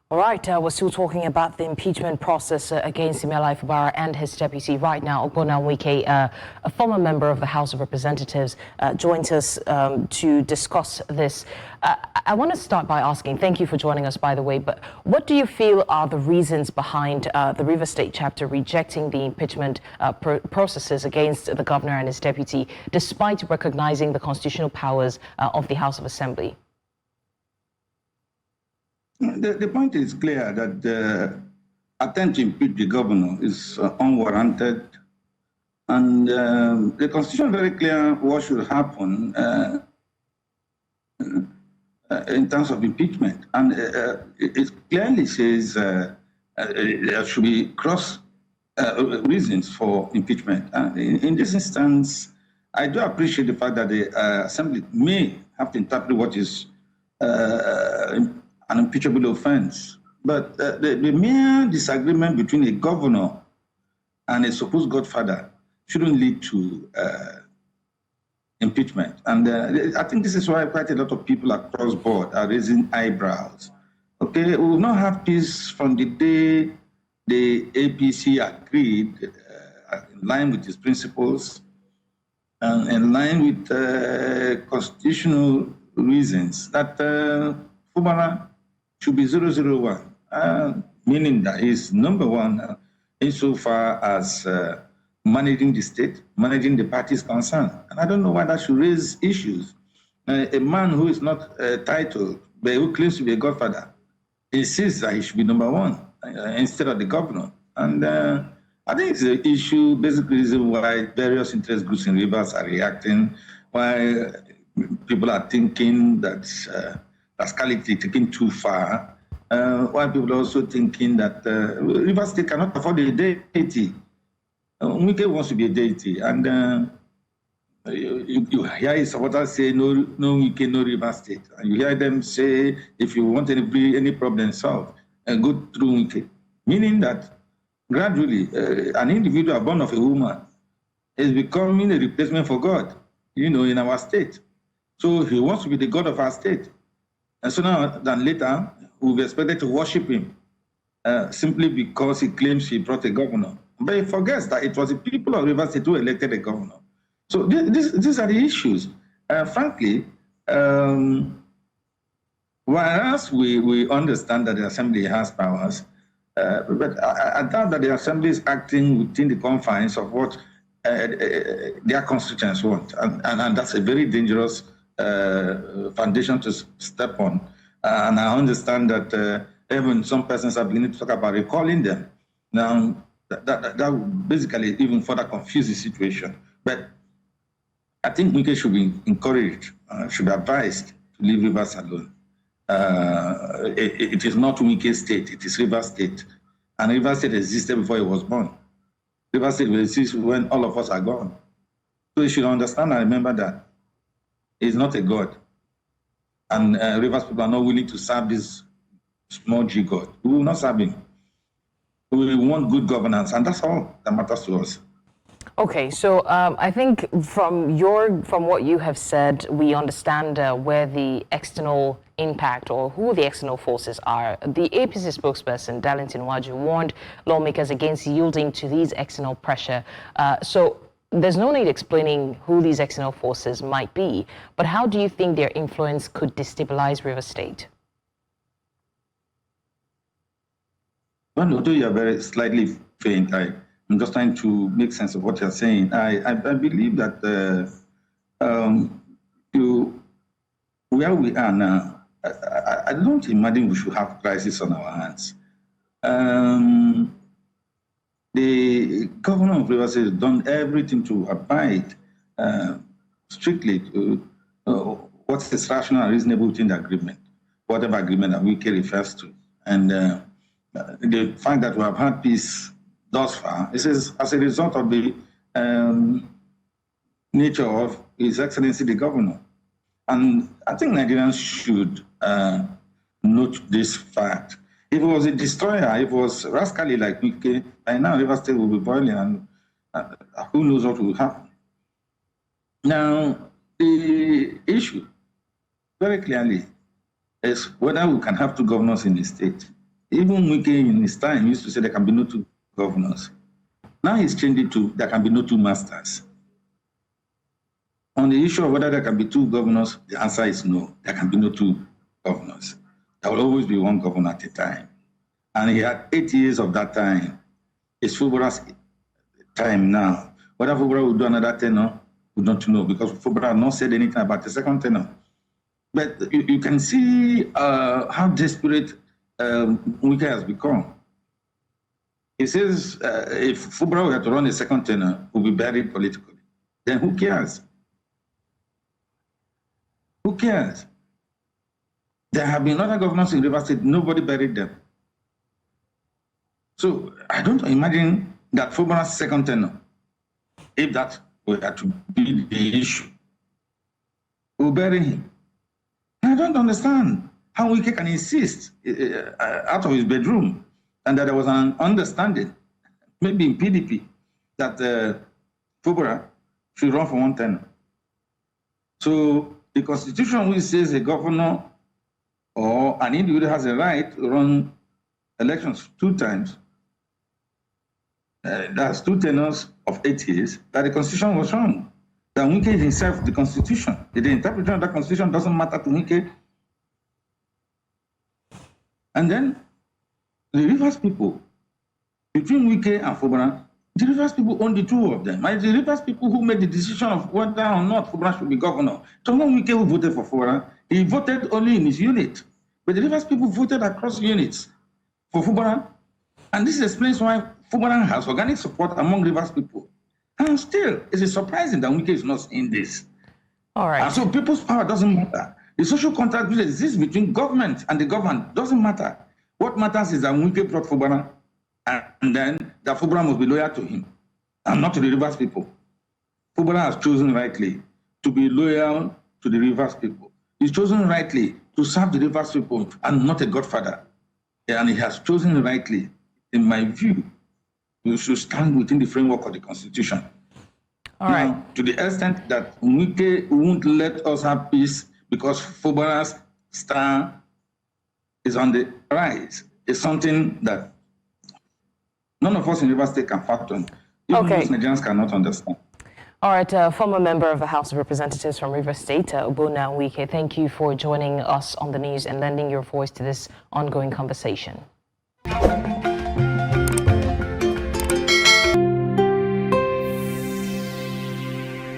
All right, we're still talking about the impeachment process against Siminalayi Fubara and his deputy. Right now, Ogbonna Nwuke, a former member of the House of Representatives, joins us to discuss this. I want to start by asking, thank you for joining us, by the way, but what do you feel are the reasons behind the Rivers State chapter rejecting the impeachment processes against the governor and his deputy, despite recognizing the constitutional powers of the House of Assembly? The point is clear that the attempt to impeach the governor is unwarranted, and the Constitution is very clear what should happen in terms of impeachment, and it clearly says there should be cross reasons for impeachment. In this instance, I do appreciate the fact that the Assembly may have to interpret what is an impeachable offense. But the mere disagreement between a governor and a supposed godfather shouldn't lead to impeachment. And I think this is why quite a lot of people across board are raising eyebrows. Okay, we will not have peace from the day the APC agreed in line with its principles and in line with constitutional reasons that Fubara should be 001, meaning that he's number one insofar as managing the state, managing the party's concern. And I don't know why that should raise issues. A man who is not titled, but who claims to be a godfather, insists that he should be number one instead of the governor. And I think it's an issue, basically reason why various interest groups in Rivers are reacting, why people are thinking that rascality taken too far, while people are also thinking that Rivers State cannot afford a deity. Nwuke wants to be a deity, and you hear his supporters say, no Nwuke, no Rivers State. And you hear them say, if you want any problem solved, go through Nwuke. Meaning that gradually, an individual born of a woman is becoming a replacement for God, in our state. So he wants to be the God of our state. And sooner than later, we'll be expected to worship him simply because he claims he brought a governor. But he forgets that it was the people of Rivers State who elected a governor. So these are the issues. Frankly, whereas we understand that the Assembly has powers, but I doubt that the Assembly is acting within the confines of what their constituents want. And that's a very dangerous foundation to step on. And I understand that even some persons are beginning to talk about recalling them. Now, that basically even further confuse the situation. But I think Nwuke should be encouraged, should be advised to leave Rivers alone. It is not Nwuke State, it is Rivers State. And Rivers State existed before he was born. Rivers State will exist when all of us are gone. So you should understand and remember that he's not a god. And Rivers people are not willing to serve this small G God. We will not serve him. We want good governance, and that's all that matters to us. Okay, so I think from what you have said, we understand where the external impact or who the external forces are. The APC spokesperson, Darlington Nwauju, warned lawmakers against yielding to these external pressure. So there's no need explaining who these external forces might be, but how do you think their influence could destabilize Rivers State? Well, although you are very slightly faint, I'm just trying to make sense of what you're saying. I believe that where we are now, I don't imagine we should have crisis on our hands. The governor of Rivers has done everything to abide strictly to what is rational and reasonable within the agreement, whatever agreement that Nwuke refers to. And the fact that we have had peace thus far, this is as a result of the nature of His Excellency the Governor. And I think Nigerians should note this fact. If it was a destroyer, if it was rascally like Nwuke, by now Rivers State will be boiling, and who knows what will happen. Now, the issue very clearly is whether we can have two governors in the state. Even Nwuke in his time used to say there can be no two governors. Now he's changed it to there can be no two masters. On the issue of whether there can be two governors, the answer is no. There can be no two governors. There will always be one governor at a time. And he had 8 years of that time. It's Fubara's time now. Whether Fubara will do another tenure, we don't know, because Fubara has not said anything about the second tenure. But you can see how desperate Nwuke has become. He says if Fubara were to run a second tenure, we'll be buried politically. Then who cares? Who cares? There have been other governors in Rivers State, nobody buried them. So I don't imagine that Fubara's second tenure, if that were to be the issue, will bury him. I don't understand how Nwuke can insist out of his bedroom and that there was an understanding, maybe in PDP, that Fubara should run for one tenure. So the Constitution, which says a governor or an individual has a right to run elections 2 times, that's 2 tenures of 8 years, that the Constitution was wrong. That Nwuke is himself the Constitution. The interpretation of the Constitution doesn't matter to Nwuke. And then the Rivers people, between Nwuke and Fubara, the Rivers people own the 2 of them. And the Rivers people who made the decision of whether or not Fubara should be governor. So when Nwuke who voted for Fubara, he voted only in his unit. But the Rivers people voted across units for Fubara. And this explains why Fubara has organic support among Rivers people. And still, it's surprising that Nwuke is not in this. All right. And so people's power doesn't matter. The social contract which exists between government and the governed doesn't matter. What matters is that Nwuke brought Fubara, and then that Fubara must be loyal to him, and not to the Rivers people. Fubara has chosen rightly to be loyal to the Rivers people. He's chosen rightly to serve the Rivers people and not a godfather. And he has chosen rightly, in my view, we should stand within the framework of the Constitution. All right. Now, to the extent that Nwuke won't let us have peace because Fubara's star is on the rise, is something that none of us in Rivers State can fathom. Even most Nigerians cannot understand. All right, former member of the House of Representatives from Rivers State, Ogbonna Nwuke, thank you for joining us on the news and lending your voice to this ongoing conversation.